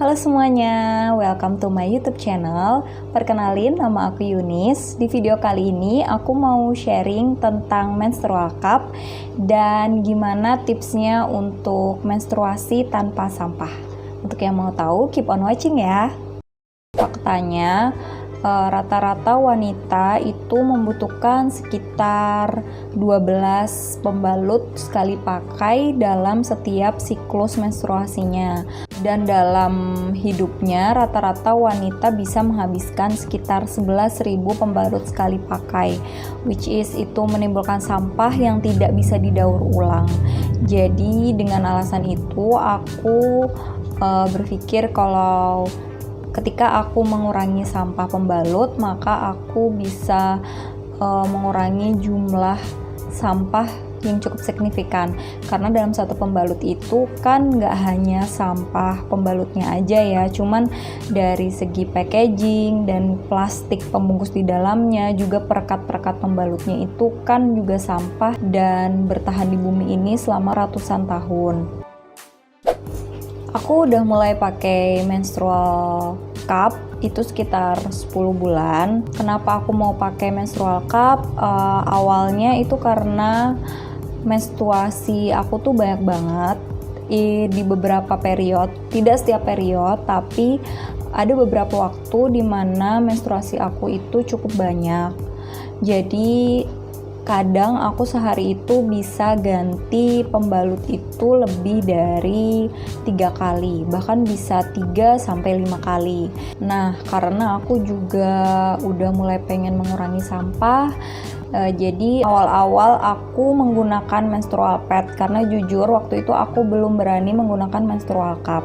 Halo semuanya, welcome to my YouTube channel. Perkenalin, nama aku Yunis. Di video kali ini aku mau sharing tentang menstrual cup dan gimana tipsnya untuk menstruasi tanpa sampah. Untuk yang mau tahu, keep on watching ya. Faktanya, rata-rata wanita itu membutuhkan sekitar 12 pembalut sekali pakai dalam setiap siklus menstruasinya. Dan dalam hidupnya rata-rata wanita bisa menghabiskan sekitar 11.000 pembalut sekali pakai, which is itu menimbulkan sampah yang tidak bisa didaur ulang. Jadi dengan alasan itu aku berpikir kalau ketika aku mengurangi sampah pembalut, maka aku bisa mengurangi jumlah sampah yang cukup signifikan. Karena dalam satu pembalut itu kan nggak hanya sampah pembalutnya aja ya, cuman dari segi packaging dan plastik pembungkus di dalamnya, juga perekat-perekat pembalutnya itu kan juga sampah dan bertahan di bumi ini selama ratusan tahun. Aku udah mulai pakai menstrual cup itu sekitar 10 bulan. Kenapa aku mau pakai menstrual cup? Awalnya itu karena menstruasi aku tuh banyak banget di beberapa periode, tidak setiap periode, tapi ada beberapa waktu di mana menstruasi aku itu cukup banyak. Jadi kadang aku sehari itu bisa ganti pembalut itu lebih dari 3 kali, bahkan bisa 3-5 kali. Nah, karena aku juga udah mulai pengen mengurangi sampah, jadi awal-awal aku menggunakan menstrual pad, karena jujur waktu itu aku belum berani menggunakan menstrual cup.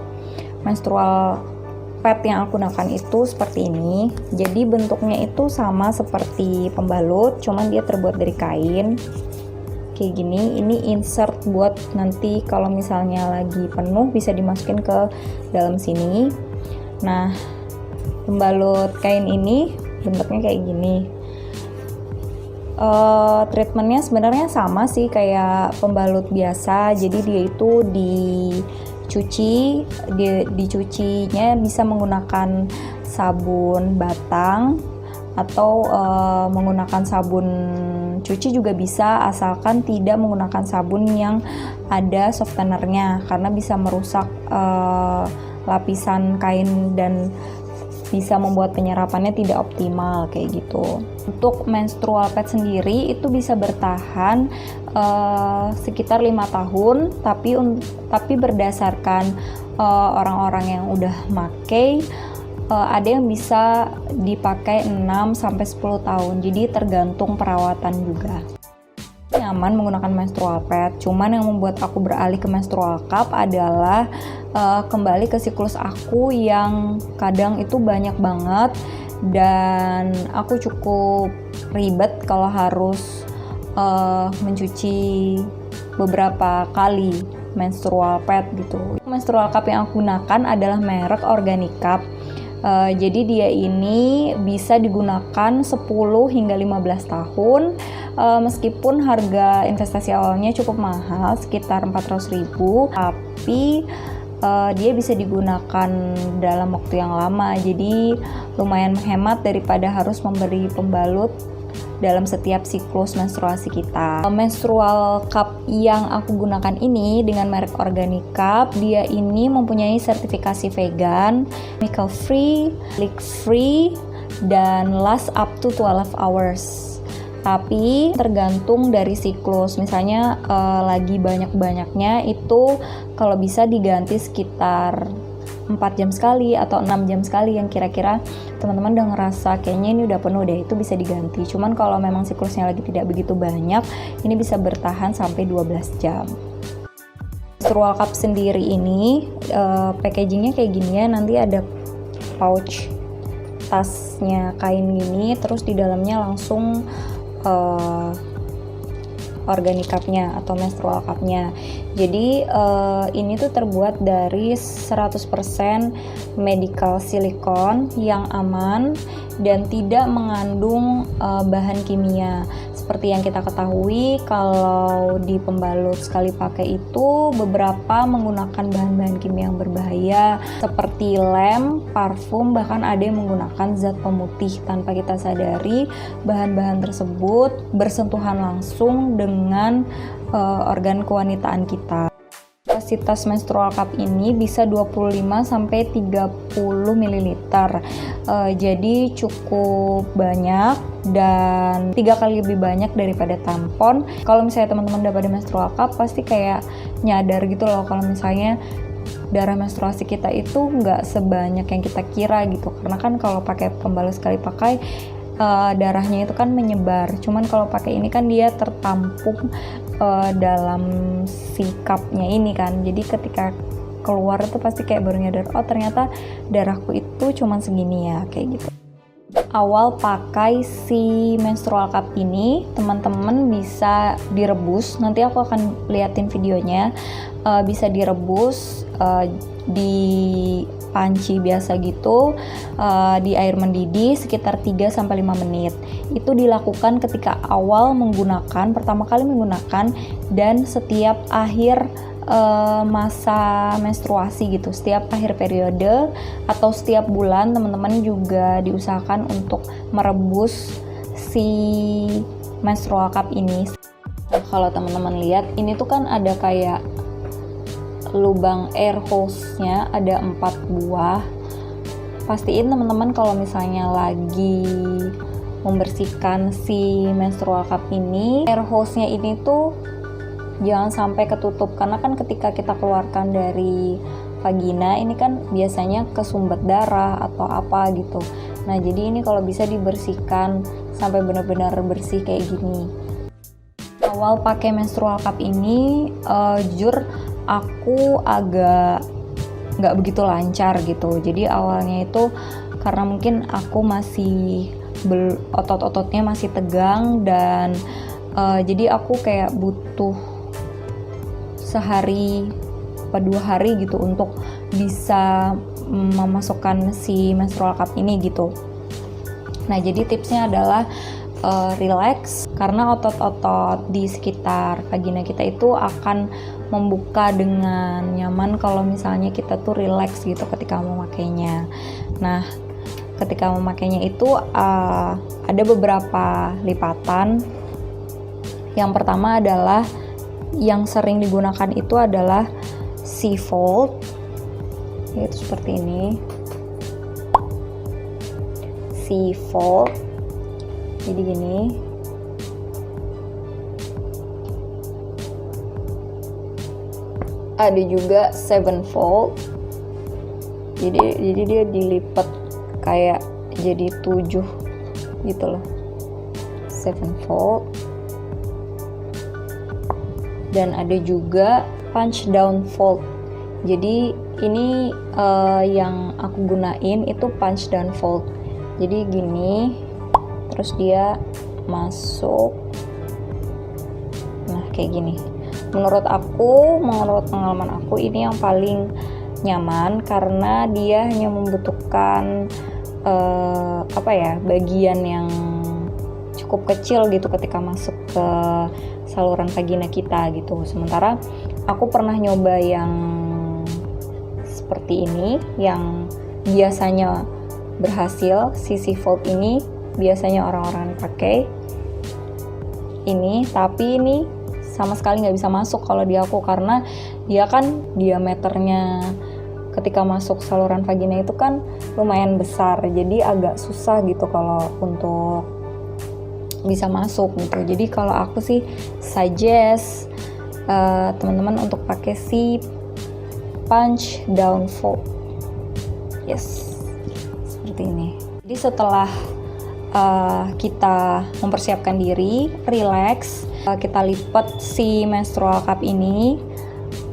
Menstrual pad yang aku gunakan itu seperti ini. Jadi bentuknya itu sama seperti pembalut, cuman dia terbuat dari kain kayak gini. Ini insert buat nanti kalau misalnya lagi penuh bisa dimasukin ke dalam sini. Nah, pembalut kain ini bentuknya kayak gini. Treatmentnya sebenarnya sama sih kayak pembalut biasa. Jadi dia itu dicucinya bisa menggunakan sabun batang atau menggunakan sabun cuci juga bisa, asalkan tidak menggunakan sabun yang ada softenernya, karena bisa merusak lapisan kain dan bisa membuat penyerapannya tidak optimal kayak gitu. Untuk menstrual pad sendiri itu bisa bertahan sekitar 5 tahun, tapi berdasarkan orang-orang yang udah pakai, ada yang bisa dipakai 6-10 tahun. Jadi tergantung perawatan juga. Nyaman menggunakan menstrual pad, cuman yang membuat aku beralih ke menstrual cup adalah kembali ke siklus aku yang kadang itu banyak banget dan aku cukup ribet kalau harus mencuci beberapa kali menstrual pad gitu. Menstrual cup yang aku gunakan adalah merek Organic Cup. Jadi dia ini bisa digunakan 10 hingga 15 tahun. Meskipun harga investasi awalnya cukup mahal, sekitar 400.000, tapi dia bisa digunakan dalam waktu yang lama. Jadi lumayan menghemat daripada harus memberi pembalut dalam setiap siklus menstruasi kita. Menstrual cup yang aku gunakan ini dengan merek Organic Cup, dia ini mempunyai sertifikasi vegan, chemical free, leak free, dan last up to 12 hours. Tapi tergantung dari siklus, misalnya lagi banyak-banyaknya itu kalau bisa diganti sekitar 4 jam sekali atau 6 jam sekali, yang kira-kira teman-teman udah ngerasa kayaknya ini udah penuh deh, itu bisa diganti. Cuman kalau memang siklusnya lagi tidak begitu banyak, ini bisa bertahan sampai 12 jam. Menstrual cup sendiri ini packagingnya kayak gini ya, nanti ada pouch tasnya kain gini, terus di dalamnya langsung Organic Cup-nya atau menstrual cup-nya. Jadi ini tuh terbuat dari 100% medical silicone yang aman dan tidak mengandung bahan kimia. seperti yang kita ketahui, kalau di pembalut sekali pakai itu beberapa menggunakan bahan-bahan kimia yang berbahaya seperti lem, parfum, bahkan ada yang menggunakan zat pemutih. Tanpa kita sadari, bahan-bahan tersebut bersentuhan langsung dengan organ kewanitaan kita. Kapasitas menstrual cup ini bisa 25 sampai 30 ml. Jadi cukup banyak dan 3 kali lebih banyak daripada tampon. Kalau misalnya teman-teman udah pada menstrual cup, pasti kayak nyadar gitu loh kalau misalnya darah menstruasi kita itu nggak sebanyak yang kita kira gitu. Karena kan kalau pakai pembalut sekali pakai, darahnya itu kan menyebar. Cuman kalau pakai ini kan dia tertampung dalam si cupnya ini kan. Jadi ketika keluar itu pasti kayak baru nyadar, oh ternyata darahku itu cuman segini ya, kayak gitu. Awal pakai si menstrual cup ini, teman-teman bisa direbus. Nanti aku akan liatin videonya. Bisa direbus di panci biasa gitu, di air mendidih sekitar 3-5 menit. Itu dilakukan ketika awal menggunakan, pertama kali menggunakan, dan setiap akhir masa menstruasi gitu. Setiap akhir periode atau setiap bulan teman-teman juga diusahakan untuk merebus si menstrual cup ini. Kalau teman-teman lihat, ini tuh kan ada kayak lubang air hose-nya, ada 4 buah. Pastiin teman-teman kalau misalnya lagi membersihkan si menstrual cup ini, air hose-nya ini tuh jangan sampai ketutup, karena kan ketika kita keluarkan dari vagina ini kan biasanya kesumbat darah atau apa gitu. Nah, jadi ini kalau bisa dibersihkan sampai benar-benar bersih kayak gini. Awal pakai menstrual cup ini, jujur aku agak nggak begitu lancar gitu. Jadi awalnya itu karena mungkin aku masih otot-ototnya masih tegang, dan jadi aku kayak butuh sehari atau 2 hari gitu untuk bisa memasukkan si menstrual cup ini gitu. Nah, jadi tipsnya adalah relax, karena otot-otot di sekitar vagina kita itu akan membuka dengan nyaman kalau misalnya kita tuh relax gitu ketika memakainya. Nah, ketika memakainya itu ada beberapa lipatan. Yang pertama adalah yang sering digunakan itu adalah C-fold, yaitu seperti ini. C-fold, jadi gini. Ada juga 7-fold, jadi dia dilipat kayak jadi 7 gitu loh. 7-fold. Dan ada juga punch down fold. Jadi ini yang aku gunain itu punch down fold. Jadi gini, terus dia masuk. Nah, kayak gini. Menurut pengalaman aku ini yang paling nyaman, karena dia hanya membutuhkan bagian yang cukup kecil gitu ketika masuk ke saluran vagina kita gitu. Sementara aku pernah nyoba yang seperti ini, yang biasanya berhasil. Sisi fold ini biasanya orang-orang pakai ini, tapi ini sama sekali nggak bisa masuk kalau di aku, karena dia kan diameternya ketika masuk saluran vagina itu kan lumayan besar, jadi agak susah gitu kalau untuk bisa masuk gitu. Jadi kalau aku sih suggest teman-teman untuk pakai si punch down fold. Yes, seperti ini. Jadi setelah kita mempersiapkan diri, relax, kita lipat si menstrual cup ini.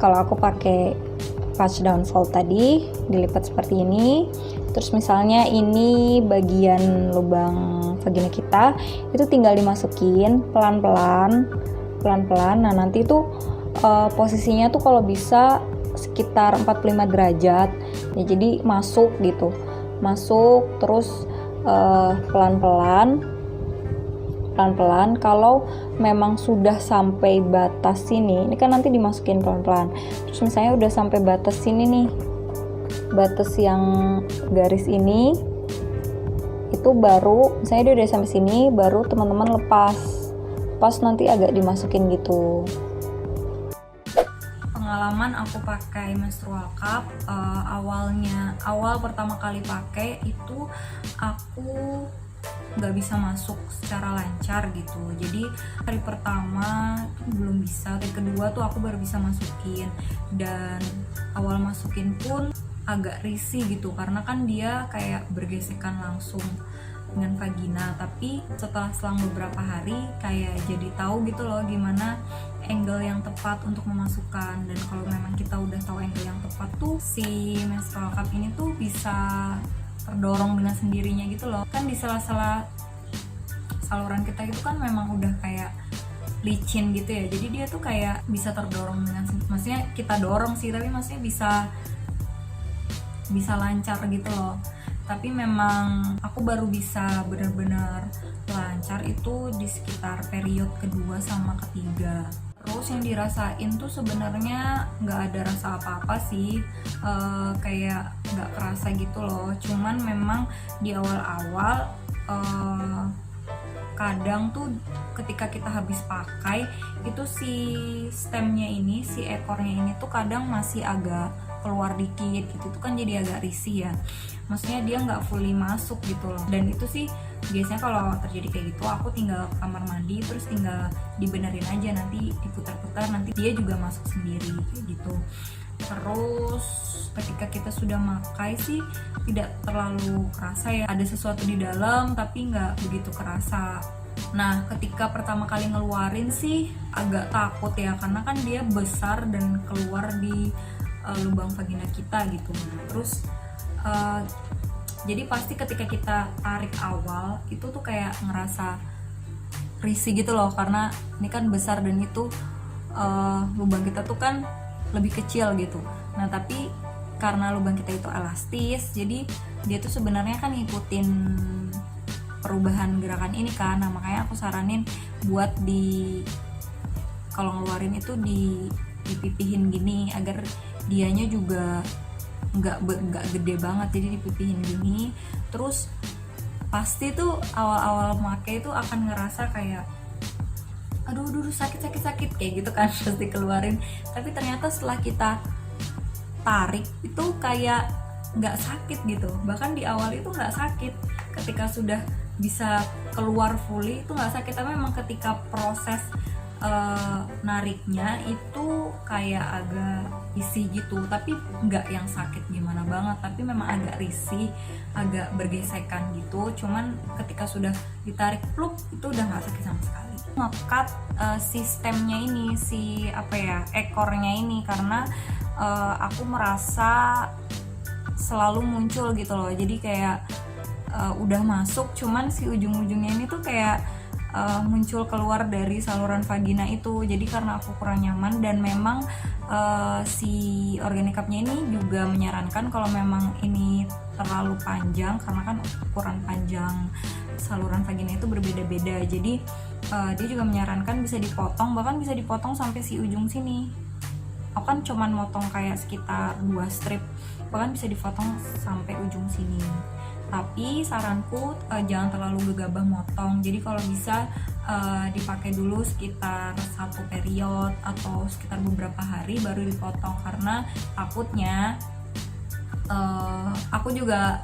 Kalau aku pakai punch down fold tadi, dilipat seperti ini. Terus misalnya ini bagian lubang vagina kita, itu tinggal dimasukin pelan-pelan. Nah, nanti tuh posisinya tuh kalau bisa sekitar 45 derajat. Ya, jadi masuk gitu. Masuk terus pelan-pelan pelan-pelan. Kalau memang sudah sampai batas sini, ini kan nanti dimasukin pelan-pelan, terus misalnya udah sampai batas sini nih, batas yang garis ini, itu baru misalnya dia udah sampai sini, baru teman-teman lepas nanti agak dimasukin gitu. Pengalaman aku pakai menstrual cup, awal pertama kali pakai itu aku nggak bisa masuk secara lancar gitu. Jadi hari pertama belum bisa, hari kedua tuh aku baru bisa masukin, dan awal masukin pun agak risih gitu karena kan dia kayak bergesekan langsung dengan vagina. Tapi selang beberapa hari kayak jadi tahu gitu loh gimana angle yang tepat untuk memasukkan. Dan kalau memang kita udah tahu angle yang tepat tuh, si menstrual cup ini tuh bisa terdorong dengan sendirinya gitu loh. Kan di sela-sela saluran kita itu kan memang udah kayak licin gitu ya, jadi dia tuh kayak bisa terdorong dengan, maksudnya kita dorong sih, tapi maksudnya bisa lancar gitu loh. Tapi memang aku baru bisa benar-benar lancar itu di sekitar period kedua sama ketiga. Terus yang dirasain tuh sebenarnya nggak ada rasa apa-apa sih, kayak nggak kerasa gitu loh. Cuman memang di awal-awal kadang tuh ketika kita habis pakai itu si stemnya ini, si ekornya ini tuh kadang masih agak keluar dikit gitu, itu kan jadi agak risih ya, maksudnya dia nggak fully masuk gitu loh. Dan itu sih biasanya kalau terjadi kayak gitu aku tinggal ke kamar mandi terus tinggal dibenerin aja, nanti diputar-putar, nanti dia juga masuk sendiri kayak gitu. Terus ketika kita sudah pakai sih tidak terlalu kerasa ya, ada sesuatu di dalam tapi nggak begitu kerasa. Nah ketika pertama kali ngeluarin sih agak takut ya, karena kan dia besar dan keluar di lubang vagina kita gitu. Terus jadi pasti ketika kita tarik awal itu tuh kayak ngerasa risih gitu loh, karena ini kan besar dan itu lubang kita tuh kan lebih kecil gitu. Nah tapi karena lubang kita itu elastis, jadi dia tuh sebenarnya kan ngikutin perubahan gerakan ini kan. Nah makanya aku saranin buat kalau ngeluarin itu dipipihin gini, agar dianya juga nggak gede banget, jadi dipipihin gini. Terus pasti tuh awal-awal pakai itu akan ngerasa kayak aduh sakit kayak gitu kan pasti keluarin. Tapi ternyata setelah kita tarik itu kayak nggak sakit gitu, bahkan di awal itu nggak sakit. Ketika sudah bisa keluar fully itu nggak sakit, tapi memang ketika proses nariknya itu kayak agak risih gitu, tapi nggak yang sakit gimana banget, tapi memang agak risih, agak bergesekan gitu. Cuman ketika sudah ditarik pluk itu udah nggak sakit sama sekali. Ngekat sistemnya ini, si ekornya ini, karena aku merasa selalu muncul gitu loh. Jadi kayak udah masuk, cuman si ujung-ujungnya ini tuh kayak muncul keluar dari saluran vagina itu. Jadi karena aku kurang nyaman, dan memang si organic cup-nya ini juga menyarankan kalau memang ini terlalu panjang, karena kan ukuran panjang saluran vagina itu berbeda-beda. Jadi dia juga menyarankan bisa dipotong, bahkan bisa dipotong sampai si ujung sini. Aku kan cuman motong kayak sekitar 2 strip, bahkan bisa dipotong sampai ujung sini. Tapi saranku jangan terlalu gegabah motong. Jadi kalau bisa dipakai dulu sekitar 1 period atau sekitar beberapa hari baru dipotong, karena takutnya aku juga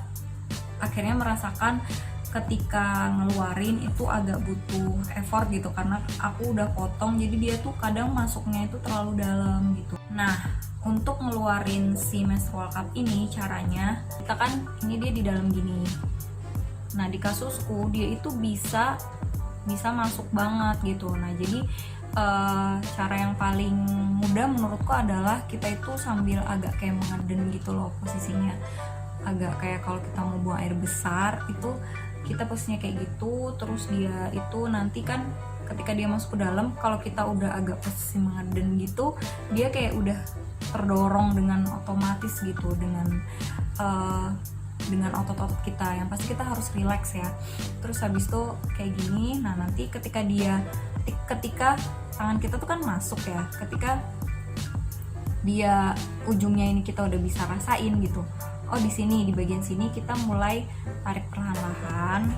akhirnya merasakan ketika ngeluarin itu agak butuh effort gitu, karena aku udah potong, jadi dia tuh kadang masuknya itu terlalu dalam gitu. Nah untuk ngeluarin si menstrual cup ini caranya, kita kan ini dia di dalam gini. Nah di kasusku dia itu bisa masuk banget gitu. Nah jadi cara yang paling mudah menurutku adalah kita itu sambil agak kayak mengeden gitu loh posisinya, agak kayak kalau kita mau buang air besar itu kita posisinya kayak gitu. Terus dia itu nanti kan ketika dia masuk ke dalam, kalau kita udah agak posisi mengeden gitu, dia kayak udah terdorong dengan otomatis gitu, dengan dengan otot-otot kita. Yang pasti kita harus relax ya. Terus habis itu kayak gini. Nah nanti ketika tangan kita tuh kan masuk ya, ketika dia ujungnya ini kita udah bisa rasain gitu. Oh di sini, di bagian sini kita mulai tarik perlahan-lahan,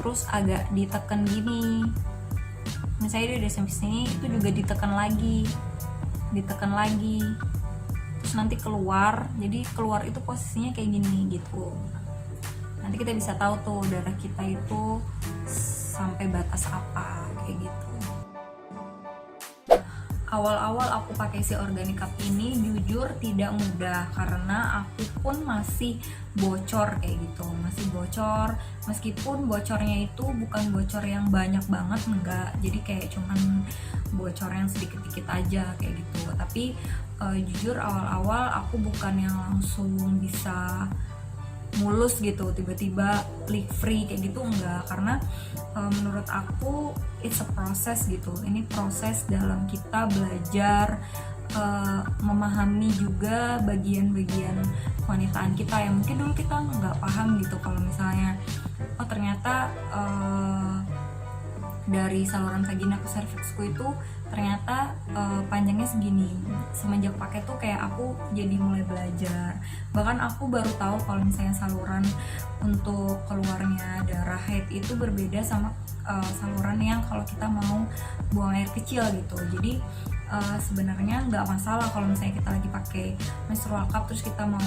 terus agak ditekan gini. Misalnya dia udah sampai sini, itu juga ditekan lagi, terus nanti keluar. Jadi keluar itu posisinya kayak gini gitu. Nanti kita bisa tahu tuh darah kita itu sampai batas apa kayak gitu. Awal-awal aku pakai si Organic Cup ini jujur tidak mudah, karena aku pun masih bocor kayak gitu, masih bocor. Meskipun bocornya itu bukan bocor yang banyak banget, enggak, jadi kayak cuman bocor yang sedikit-sedikit aja kayak gitu. Tapi jujur awal-awal aku bukan yang langsung bisa mulus gitu, tiba-tiba leak free kayak gitu, enggak. Karena menurut aku it's a process gitu. Ini proses dalam kita belajar memahami juga bagian-bagian kewanitaan kita yang mungkin dulu kita nggak paham gitu. Kalau misalnya oh ternyata dari saluran vagina ke serviksku itu ternyata panjangnya segini. Semenjak pakai tuh kayak aku jadi mulai belajar. Bahkan aku baru tahu kalau misalnya saluran untuk keluarnya darah haid itu berbeda sama saluran yang kalau kita mau buang air kecil gitu. Jadi sebenarnya nggak masalah kalau misalnya kita lagi pakai menstrual cup terus kita mau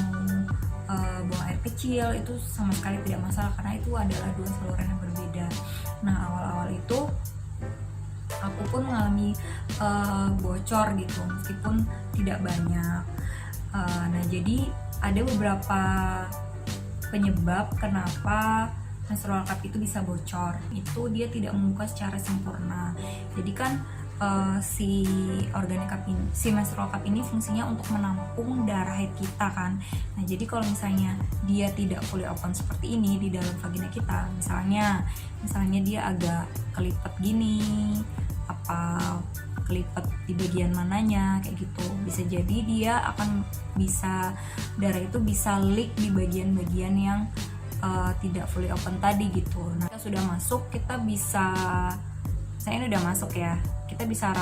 buang air kecil, itu sama sekali tidak masalah karena itu adalah dua saluran yang berbeda. Nah awal-awal itu aku pun mengalami bocor gitu, meskipun tidak banyak. Nah jadi ada beberapa penyebab kenapa menstrual cup itu bisa bocor. Itu dia tidak membuka secara sempurna. Jadi kan si Organic Cup ini, si menstrual cup ini fungsinya untuk menampung darah haid kita kan. Nah jadi kalau misalnya dia tidak fully open seperti ini di dalam vagina kita, misalnya dia agak kelipet gini, apa kelipet di bagian mananya kayak gitu, bisa jadi dia akan bisa darah itu bisa leak di bagian-bagian yang tidak fully open tadi gitu. Nah kita sudah masuk, kita bisa, saya ini udah masuk ya, kita bisa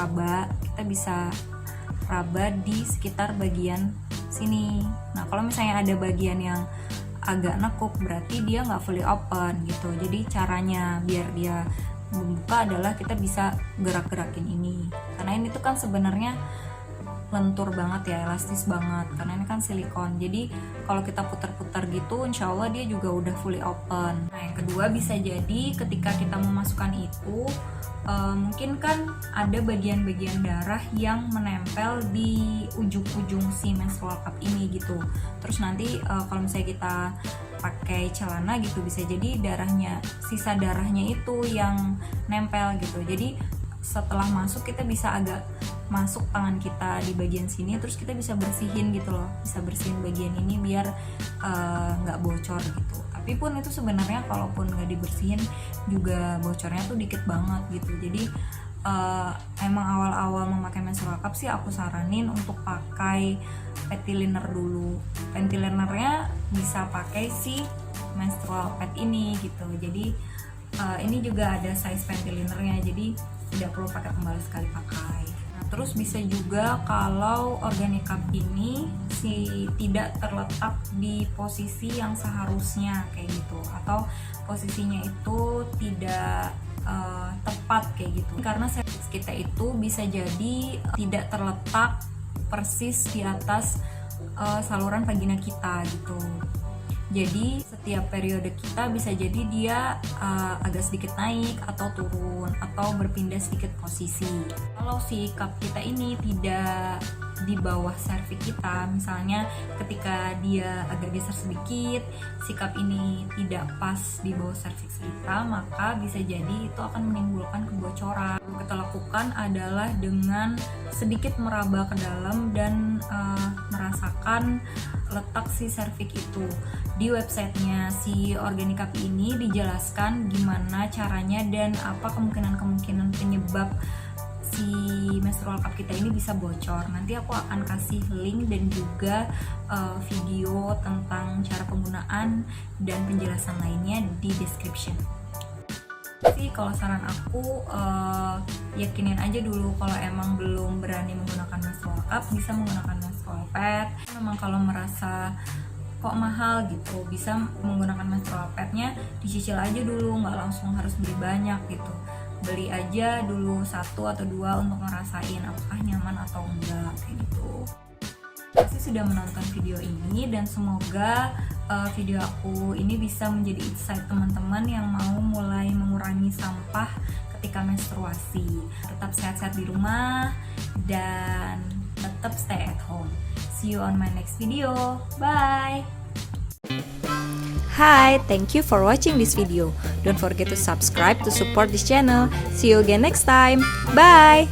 raba di sekitar bagian sini. Nah kalau misalnya ada bagian yang agak nekuk berarti dia nggak fully open gitu. Jadi caranya biar dia membuka adalah kita bisa gerak-gerakin ini, karena ini tuh kan sebenarnya lentur banget ya, elastis banget karena ini kan silikon. Jadi kalau kita putar-putar gitu insya Allah dia juga udah fully open. Nah yang kedua bisa jadi ketika kita memasukkan itu mungkin kan ada bagian-bagian darah yang menempel di ujung-ujung si menstrual cup ini gitu. Terus nanti kalau misalnya kita pakai celana gitu bisa jadi sisa darahnya itu yang nempel gitu. Jadi setelah masuk kita bisa agak masuk tangan kita di bagian sini, terus kita bisa bersihin gitu loh, bisa bersihin bagian ini biar nggak bocor gitu. Tapi pun itu sebenarnya kalaupun nggak dibersihin juga bocornya tuh dikit banget gitu. Jadi emang awal-awal memakai menstrual cup sih aku saranin untuk pakai panty liner dulu. Panty linernya bisa pakai si menstrual pad ini gitu. Jadi ini juga ada size panty linernya, jadi tidak perlu pakai kembali sekali pakai. Nah, terus bisa juga kalau Organic Cup ini tidak terletak di posisi yang seharusnya kayak gitu, atau posisinya itu tidak tepat kayak gitu. Karena serviks kita itu bisa jadi tidak terletak persis di atas saluran vagina kita gitu. Jadi setiap periode kita bisa jadi dia agak sedikit naik atau turun atau berpindah sedikit posisi. Kalau si cup kita ini tidak di bawah serviks kita, misalnya ketika dia agak geser sedikit, si cup ini tidak pas di bawah serviks kita, maka bisa jadi itu akan menimbulkan kebocoran. Yang kita lakukan adalah dengan sedikit meraba ke dalam dan merasakan letak si serviks itu. Di websitenya si Organic Cup ini dijelaskan gimana caranya dan apa kemungkinan penyebab si menstrual cup kita ini bisa bocor. Nanti aku akan kasih link dan juga video tentang cara penggunaan dan penjelasan lainnya di description. Sih kalau saran aku yakinin aja dulu, kalau emang belum berani menggunakan menstrual cup bisa menggunakan menstrual pad. Memang kalau merasa kok mahal gitu, bisa menggunakan menstrual padnya dicicil aja dulu, nggak langsung harus beli banyak gitu. Beli aja dulu 1 atau 2 untuk ngerasain apakah nyaman atau enggak kayak gitu. Pasti sudah menonton video ini dan semoga video aku ini bisa menjadi insight teman-teman yang mau mulai mengurangi sampah ketika menstruasi. Tetap sehat-sehat di rumah dan tetap stay at home. See you on my next video. Bye. Hi, thank you for watching this video. Don't forget to subscribe to support this channel. See you again next time. Bye.